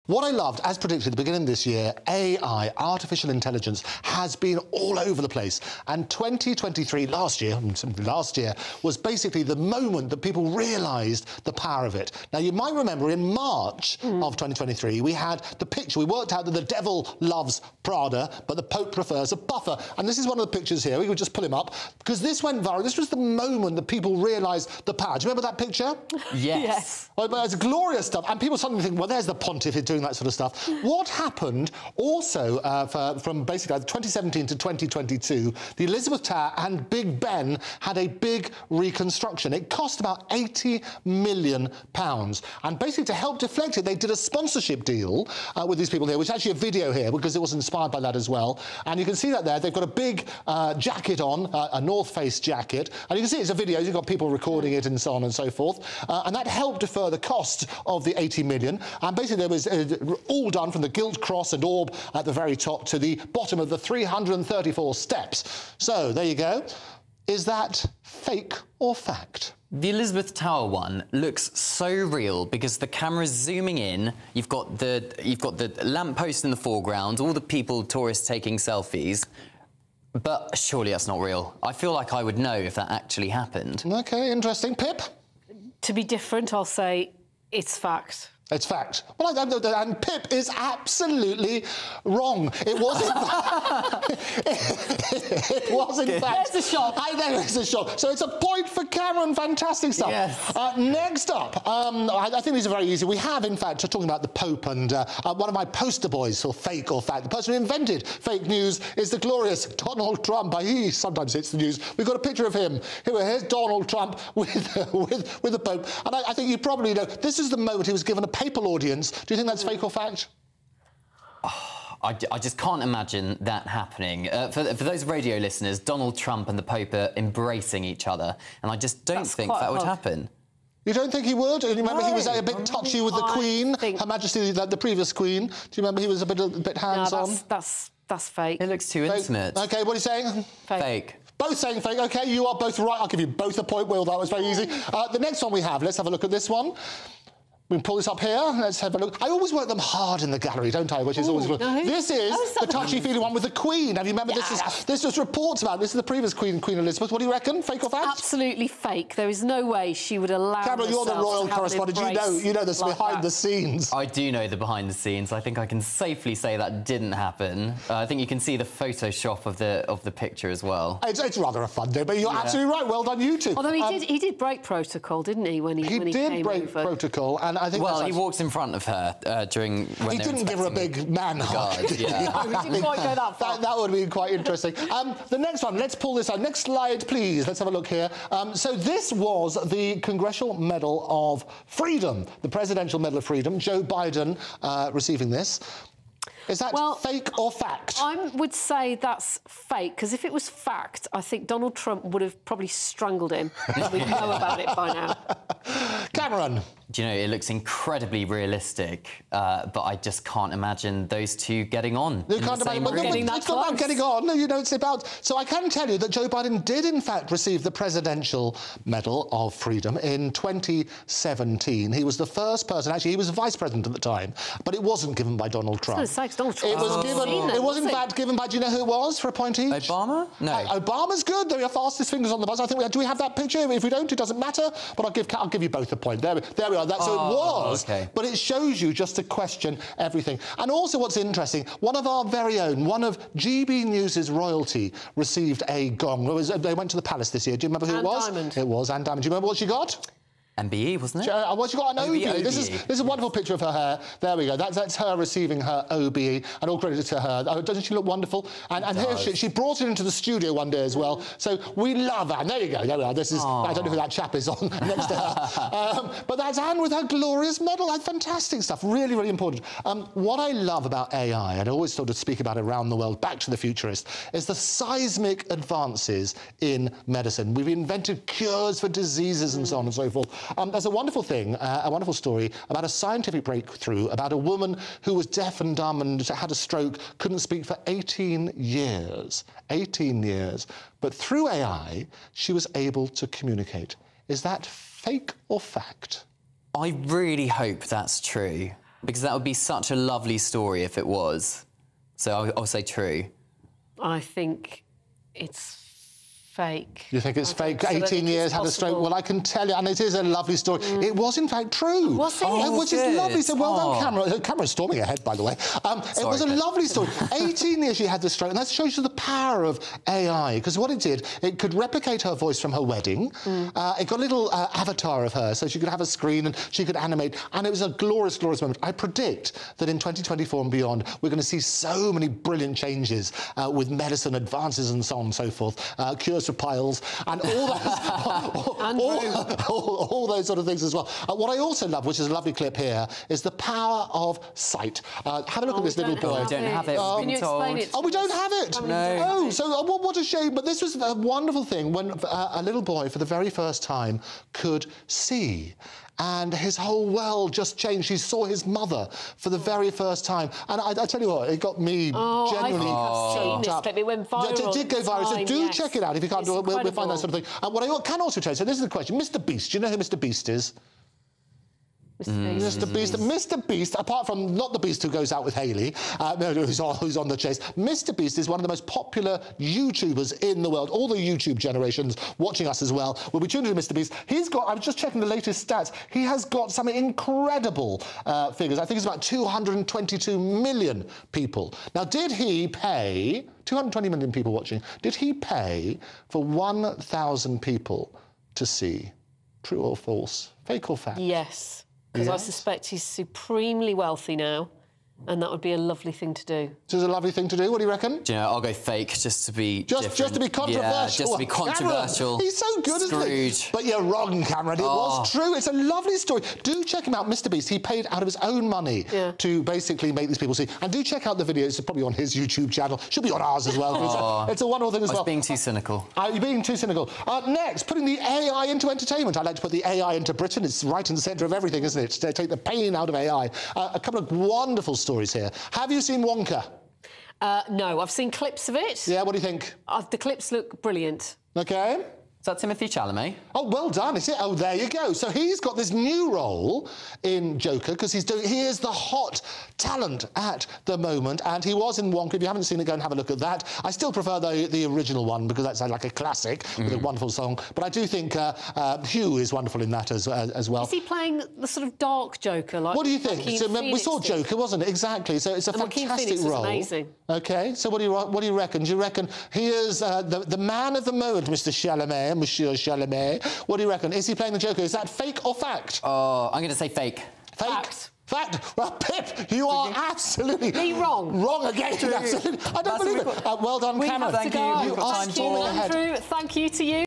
What I loved, as predicted at the beginning of this year, AI, artificial intelligence, has been all over the place. And 2023, last year, was basically the moment that people realised the power of it. Now, you might remember in March of 2023, we had the picture. We worked out that the devil loves Prada, but the Pope prefers a puffer. And this is one of the pictures here. We could just pull him up, because this went viral. This was the moment that people realised the power. Do you remember that picture? Yes. Well, it's glorious stuff. And people suddenly think, well, there's the pontiff doing that sort of stuff. What happened also from basically 2017 to 2022, the Elizabeth Tower and Big Ben had a big reconstruction. It cost about £80 million. And basically to help deflect it, they did a sponsorship deal with these people here, which is actually a video here because it was inspired by that as well. And you can see that there. They've got a big jacket on, a North Face jacket. And you can see it's a video. You've got people recording it and so on and so forth. And that helped defer the cost of the 80 million. And basically there was all done from the gilt cross and orb at the very top to the bottom of the 334 steps. So there you go. Is that fake or fact? The Elizabeth Tower one looks so real because the camera's zooming in. You've got the lamppost in the foreground, all the people, tourists taking selfies. But surely that's not real. I feel like I would know if that actually happened. OK, interesting. Pip? To be different, I'll say it's fact. It's fact. Well, and Pip is absolutely wrong. It was in fact. It was in fact. There's a shot. There is a shot. So it's a point for Cameron. Fantastic stuff. Yes. Next up, I think these are very easy. We have, in fact, talking about the Pope, and one of my poster boys for fake or fact. The person who invented fake news is the glorious Donald Trump. He sometimes hits the news. We've got a picture of him. Here's Donald Trump with the Pope. And I think you probably know, this is the moment he was given a papal audience. Do you think that's fake or fact? Oh, I just can't imagine that happening. For those radio listeners, Donald Trump and the Pope are embracing each other, and I just don't think that would happen. You don't think he would? And you remember he was a bit touchy with the Queen, Her Majesty, the previous Queen. Do you remember he was a bit hands-on? No, that's fake. It looks too intimate. OK, what are you saying? Fake. Both saying fake. OK, you are both right. I'll give you both a point, Will. That was very easy. The next one we have, let's have a look at this one. We can pull this up here. Let's have a look. I always work them hard in the gallery, don't I? Which is always good. No. This is the touchy-feely one with the Queen. Have you remember this was reports about. This is the previous Queen, Queen Elizabeth. What do you reckon? Fake or fact? Absolutely fake. There is no way she would allow. Cameron, you're the royal correspondent. You know this behind the scenes. I do know the behind the scenes. I think I can safely say that didn't happen. I think you can see the Photoshop of the picture as well. It's rather a fun day, but you're absolutely right. Well done, you two. Although he did break protocol, didn't he? When he did break protocol, and I think he walked in front of her when he didn't give her a big man hug. Yeah. He didn't quite go that far. That would be quite interesting. The next one, let's pull this out. Next slide, please. Let's have a look here. So this was the Congressional Medal of Freedom, the Presidential Medal of Freedom. Joe Biden receiving this. Is that fake or fact? I would say that's fake, because if it was fact, I think Donald Trump would have probably strangled him. We know about it by now. Cameron? Do you know, it looks incredibly realistic, but I just can't imagine those two getting on. You can't imagine it's not about getting on. No, you know, it's about. So I can tell you that Joe Biden did, in fact, receive the Presidential Medal of Freedom in 2017. He was the first person. Actually, he was vice president at the time, but it wasn't given by Donald Trump. Donald Trump. It was given. It was in fact given by. Do you know who it was for a point each? Obama? No. Obama's good. There are fastest fingers on the buzzer. I think. Do we have that picture? If we don't, it doesn't matter. But I'll give you both a point. There we are. So it was. Okay. But it shows you just to question everything. And also, what's interesting, one of our very own, one of GB News's royalty, received a gong. They went to the palace this year. Do you remember who it was? Diamond. It was Anne Diamond. Do you remember what she got? MBE, wasn't it? Well, she got an OBE. This is a wonderful picture of her hair. There we go. That's her receiving her OBE, and all credit to her. Doesn't she look wonderful? And here she brought it into the studio one day as well. So we love Anne. There you go. There we are. This is. I don't know who that chap is on next to her. But that's Anne with her glorious medal. Fantastic stuff. Really, really important. What I love about AI, and I always sort of speak about it around the world, back to the futurist, is the seismic advances in medicine. We've invented cures for diseases and so on and so forth. There's a wonderful thing, a wonderful story about a scientific breakthrough about a woman who was deaf and dumb and had a stroke, couldn't speak for 18 years. 18 years. But through AI, she was able to communicate. Is that fake or fact? I really hope that's true. Because that would be such a lovely story if it was. So I'll say true. I think it's fake. You think it's fake? So 18 years, had a stroke. Well, I can tell you, and it is a lovely story. It was, in fact, true. Was it? Which is lovely. So well done, Oh. Cameron. Cameron's storming ahead, by the way. It was a lovely story. 18 years she had the stroke, and that shows you the power of AI, because what it did, it could replicate her voice from her wedding. It got a little avatar of her, so she could have a screen and she could animate, and it was a glorious, glorious moment. I predict that in 2024 and beyond, we're going to see so many brilliant changes with medicine advances and so on and so forth, cures for piles, and all those, all those sort of things as well. What I also love, which is a lovely clip here, is the power of sight. Have a look at this little boy. We don't have it. Can you explain it? Oh, we don't have it? No. Oh, so what a shame. But this was a wonderful thing when a little boy, for the very first time, could see. And his whole world just changed. He saw his mother for the very first time. And I tell you what, it got me genuinely choked up. It went viral. It did go viral, so do check it out. If you can't do it, we'll find that sort of thing. What I can also tell you, so this is the question. Mr. Beast, do you know who Mr. Beast is? Mr. Beast. Mr. Beast, apart from not the Beast who goes out with Hayley, who's on the chase, Mr. Beast is one of the most popular YouTubers in the world. All the YouTube generations watching us as well will be tuned into Mr. Beast. He's got, I was just checking the latest stats, he has got some incredible figures. I think it's about 222 million people. Now, did he pay, 220 million people watching, did he pay for 1,000 people to see? True or false? Fake or fact? Yes. Because I suspect he's supremely wealthy now, and that would be a lovely thing to do. This is a lovely thing to do. What do you reckon? Do you know, I'll go fake just to be Just to be controversial. Yeah, just to be controversial. Cameron, he's so good, isn't he? But you're wrong, Cameron. It was true. It's a lovely story. Do check him out, Mr. Beast. He paid out of his own money to basically make these people see. And do check out the videos. It's probably on his YouTube channel. Should be on ours as well. It's a wonderful thing as well. I was being too cynical. You're being too cynical. Next, putting the AI into entertainment. I like to put the AI into Britain. It's right in the centre of everything, isn't it? To take the pain out of AI. A couple of wonderful stories here. Have you seen Wonka? No, I've seen clips of it. Yeah, what do you think? The clips look brilliant. OK. Is that Timothy Chalamet? Oh, well done, is it? Oh, there you go. So he's got this new role in Joker because he is the hot talent at the moment, and he was in Wonka. If you haven't seen it, go and have a look at that. I still prefer the original one because that's like a classic with a wonderful song. But I do think Hugh is wonderful in that as well. Is he playing the sort of dark Joker? Like what do you think? We saw Joker, wasn't it? Exactly. So it's a fantastic role. Amazing. OK, so what do you reckon? Do you reckon he is the man of the moment, Mr. Chalamet? Monsieur Chalamet. What do you reckon? Is he playing the Joker? Is that fake or fact? Oh, I'm going to say fake. Fake. Fact. Fact. Well, Pip, you are absolutely wrong. Wrong again. Absolutely. I don't believe it. Well done, Cameron. Thank you. You are storming ahead. Andrew, thank you to you.